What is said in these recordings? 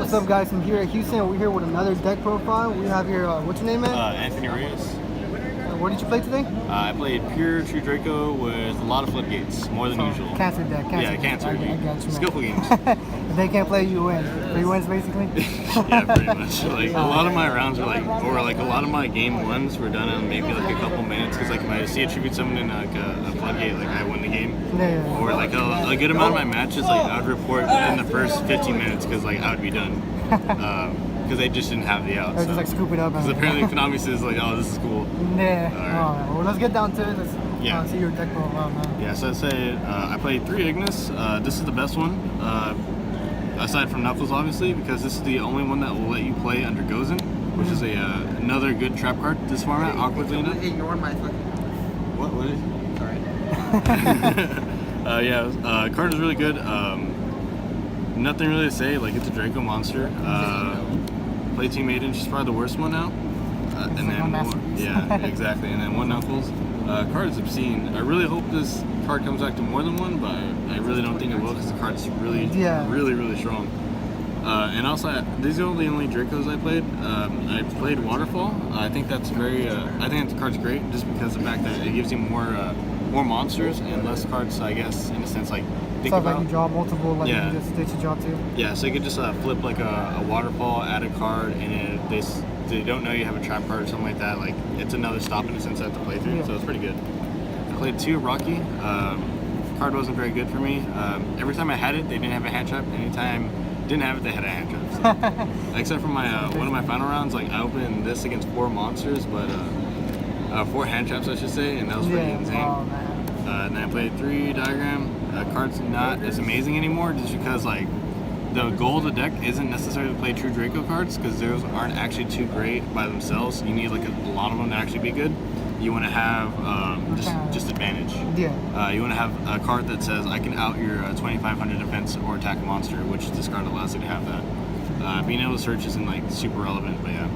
What's up, guys? I'm here at Houston. We're here with another deck profile. We have here, what's your name, man? Anthony Reyes. What did you play today? I played pure True Draco with a lot of floodgates, more than usual. Cancer deck. Cancer. I got you, skillful games. If they can't play, you win. 3 wins, basically? Yeah, pretty much. Like, a lot of my rounds were like a lot of my game ones were done in maybe like a couple minutes, because like if I see a tribute summon in like a floodgate, like I win the game. Yeah. Or like a good amount of my matches, like I would report within the first 15 minutes, because like I would be done. Because they just didn't have the out. Just like scoop it up. Because apparently Konami says like, oh, this is cool. Yeah. Right. Well, let's get down to it. Let's see your deck profile, man. Yeah, so I'd say I played 3 Ignis. This is the best one, aside from Knuckles, obviously, because this is the only one that will let you play under Gozen, which is another good trap card this format, awkwardly enough. Ignore my fucking... What is it? Sorry. Card is really good. Nothing really to say, like it's a Draco monster. Play Team Maiden, she's probably the worst one now. And then exactly. And then 1 Knuckles. Card is obscene. I really hope this card comes back to more than 1, but I really don't think it will, because the card is really strong. And also, these are the only Dracos I played. I played Waterfall. I think that's I think the card's great, just because of the fact that it gives you more monsters and less cards, I guess, in a sense, like think so about. Like you draw multiple, like you just stitch a draw too. Yeah, so you could just flip like a Waterfall, add a card, and they don't know you have a trap card or something like that. Like it's another stop in a sense I have to play through, so it's pretty good. I played 2 Rocky. Card wasn't very good for me. Every time I had it, they didn't have a hand trap. Anytime didn't have it, they had a hand trap. So. Except for my one of my final rounds, like I opened this against 4 monsters, but 4 hand traps, I should say, and that was pretty insane. Oh, man. And then I played 3 Diagram. Card's not as amazing anymore, just because like the goal of the deck isn't necessarily to play true Draco cards, because those aren't actually too great by themselves. You need like a lot of them to actually be good. You want to have just advantage. Yeah. You want to have a card that says I can out your 2500 defense or attack monster, which this card allows you to have that. Being able to search isn't like super relevant, but yeah.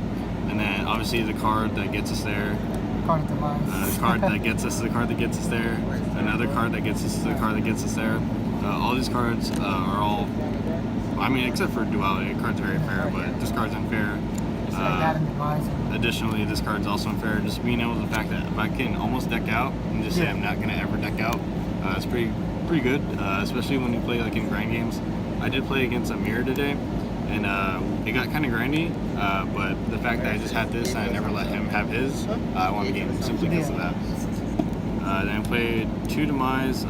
And then obviously the card that gets us there. The card that gets us is the card that gets us there. Another card that gets us is the card that gets us there. All these cards are all, I mean, except for duality, the card's very fair, but this card's unfair. Additionally, this card's also unfair. Just being able to the fact that if I can almost deck out and just say I'm not gonna ever deck out, it's pretty good. Especially when you play like in grind games. I did play against Amir today, and it got kind of grindy. But the fact that I just had this and I never let him have his, I won the game simply because of that. Then I played 2 Demise.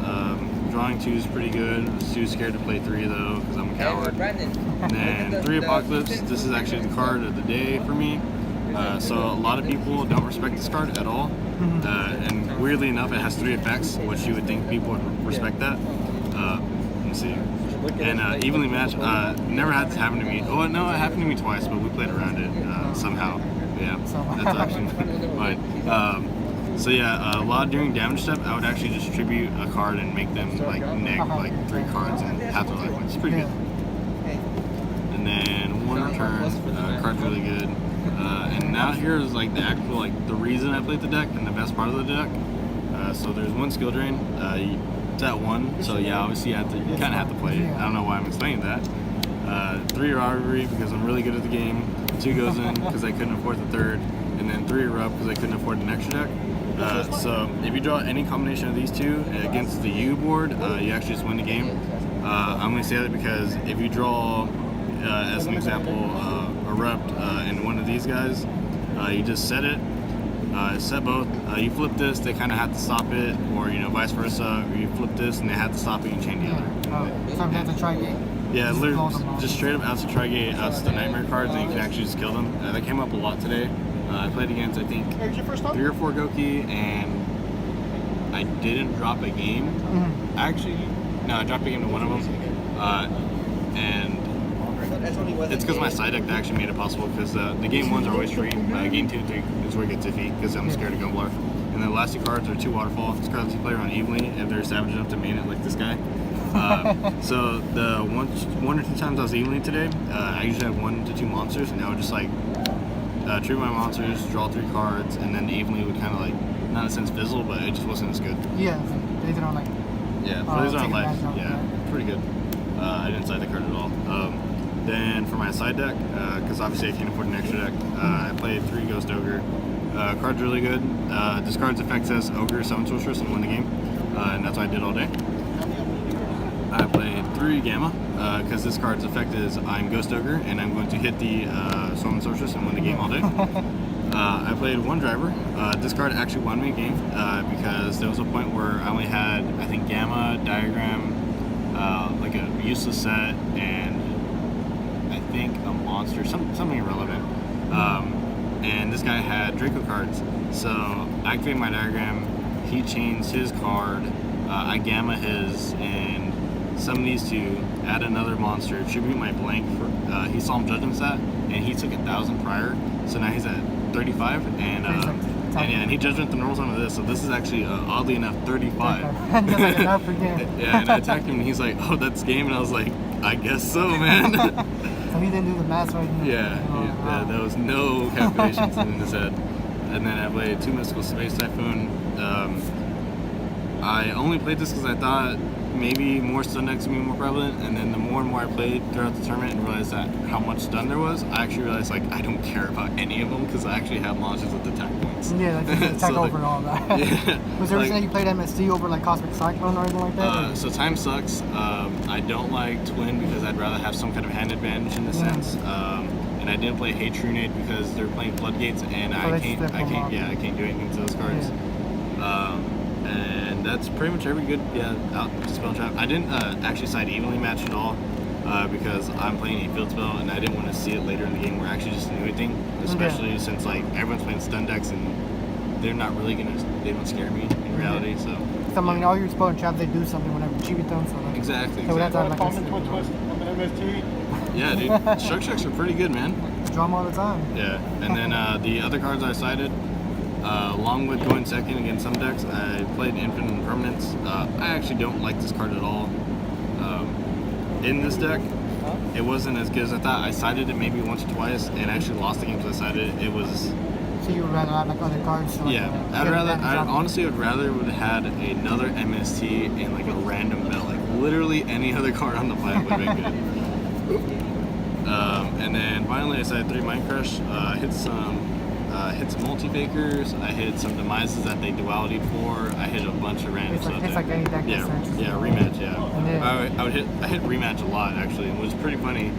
Drawing 2 is pretty good. I was too scared to play 3 though, because I'm a coward. And then 3 Apocalypse. This is actually the card of the day for me. So a lot of people don't respect this card at all. And weirdly enough, it has 3 effects, which you would think people would respect that. Let me see. And evenly matched. Never had this happen to me. Oh no, it happened to me twice, but we played around it somehow. Yeah, that's actually fine. So yeah, a lot during damage step, I would actually distribute a card and make them like neg like 3 cards and half their life points. It's pretty good. And then 1 return, card's really good. And now here's like the actual the reason I played the deck and the best part of the deck. So there's 1 skill drain. It's at 1, so yeah, obviously you kind of have to play it. I don't know why I'm explaining that. 3 Rivalry because I'm really good at the game. 2 goes in because I couldn't afford the 3rd, and then 3 Erupt because I couldn't afford an extra deck. So if you draw any combination of these 2 against the U board, you actually just win the game. I'm going to say that because if you draw, as an example, Erupt in one of these guys, you just set it, set both, you flip this, they kind of have to stop it, or vice versa, or you flip this and they have to stop it and chain the other. So that's a tri-gate. Yeah, literally just straight up outs of Tri-Gate, outs the Nightmare cards, and you can actually just kill them. That came up a lot today. I played against, I think, 3 or 4 Goki, and I didn't drop a game. Actually, no, I dropped a game to one of them. And it's because my side deck actually made it possible, because the game 1s are always free. Game 2 and 3 is where it gets iffy, because I'm scared of Gumblar. And the last 2 cards are 2 Waterfall. This card lets you play around evenly if they're savage enough to main it like this guy. So the 1 or 2 times I was evenly today, I usually have 1 to 2 monsters, and I would just treat my monsters, draw 3 cards, and then evenly would kind of not in a sense fizzle, but it just wasn't as good. Yeah, they don't Yeah, plays aren't life. Yeah, pretty good. I didn't side the card at all. Then for my side deck, because obviously I can't afford an extra deck, I played 3 Ghost Ogre. Card's really good. Discards effects as Ogre, Summon Sorceress, and win the game. And that's what I did all day. I played 3 Gamma, because this card's effect is I'm Ghost Ogre, and I'm going to hit the Summon Sorceress and win the game all day. I played 1 Driver. This card actually won me a game, because there was a point where I only had, I think, Gamma, Diagram, like a useless set, and I think a monster, something irrelevant. And this guy had Draco cards, so I activated my Diagram, he chains his card, I Gamma his, and summon these 2, add another monster, tribute my blank for, he Solemn Judgment stat, and he took 1,000 prior, so now he's at 35, and he judgment the normal sum of this, so this is actually oddly enough 35. Yeah, and I attacked him, and he's like, "Oh, that's game," and I was like, "I guess so, man." So he didn't do the math right now. Yeah, there was no calculations in his head. And then I played 2 Mystical Space Typhoon. I only played this because I thought maybe more stun decks would be more prevalent, and then the more and more I played throughout the tournament and realized that how much stun there was, I actually realized like I don't care about any of them because I actually have launches with attack points. Yeah, like attack so, over and all that. Yeah, Was there a reason that you played MST over like Cosmic Cyclone or anything like that? So time sucks. I don't like Twin because I'd rather have some kind of hand advantage in the sense. And I didn't play Hate Trunade because they're playing Floodgates, and I can't do anything to those cards. Yeah. And that's pretty much every good out spell trap. I didn't actually side evenly match at all because I'm playing a field spell, and I didn't want to see it later in the game where I actually just knew anything, especially since like everyone's playing stun decks and they're not really they don't scare me in reality. So I mean, all your spell and traps, they do something whenever you cheat them. So like, exactly. So that's like yeah, dude. Shark checks are pretty good, man. Draw them all the time. Yeah, and then the other cards I sided, along with going second against some decks, I played Infinite Impermanence. I actually don't like this card at all. In this deck, it wasn't as good as I thought. I sided it maybe once or twice, and I actually lost the games I sided it. It was... So you would rather have like other cards? So like, I honestly would rather would have had another MST and like a random belt. Like literally any other card on the planet would have been good. And then finally I sided 3 Mind Crush. Hit some multi-fakers. I hit some demises that they duality for. I hit a bunch of random stuff. It's like any deck. Rematch. I hit rematch a lot actually. It was pretty funny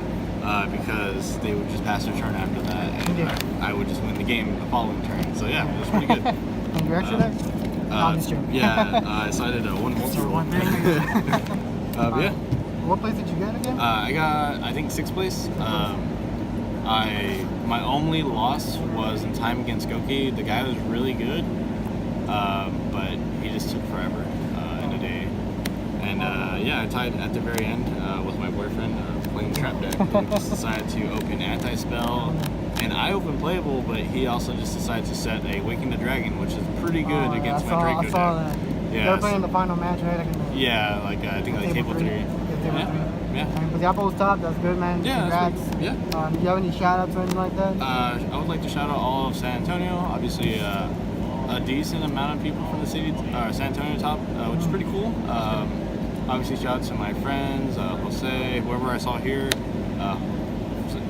because they would just pass their turn after that, and I would just win the game the following turn. So yeah, it was pretty good. And your extra deck? I sided 1 multi-roll. Yeah. What place did you get again? I got, I think, 6th place. My only loss was in time against Goki. The guy was really good, but he just took forever in a day. And I tied at the very end with my boyfriend playing trap deck. We just decided to open anti-spell, and I opened playable, but he also just decided to set a Waking the Dragon, which is pretty good against my Draco deck. That. Yeah, they were playing the final match, right? I think like table 3. Yeah. I mean, but the apple was top. That's good, man. Yeah, Congrats. do you have any shout-outs or anything like that? I would like to shout out all of San Antonio. Obviously, a decent amount of people from the city, San Antonio top, which is pretty cool. Obviously, shout out to my friends, Jose, whoever I saw here.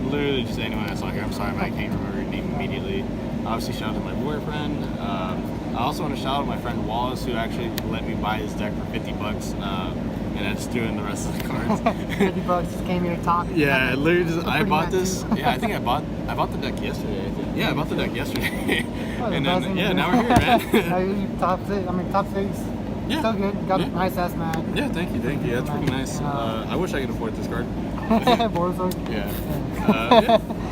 Literally just anyone I saw here. I'm sorry, I can't remember your name immediately. Obviously, shout out to my boyfriend. I also want to shout out my friend Wallace, who actually let me buy his deck for $50. And I just threw in the rest of the cards. $50 just came here to talk. Yeah, literally just, I bought this. Yeah, I think I bought the deck yesterday. I think. Yeah, I bought the deck yesterday. And then now we're here, man. top 6. Yeah. Still good. You got a nice ass match. Yeah, thank you. That's pretty nice. I wish I could afford this card. Borzoi. Yeah.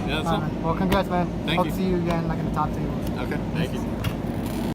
That's it. Well, congrats, man. Thank Hope you. to see you again, like in the top 2. Okay, thank you.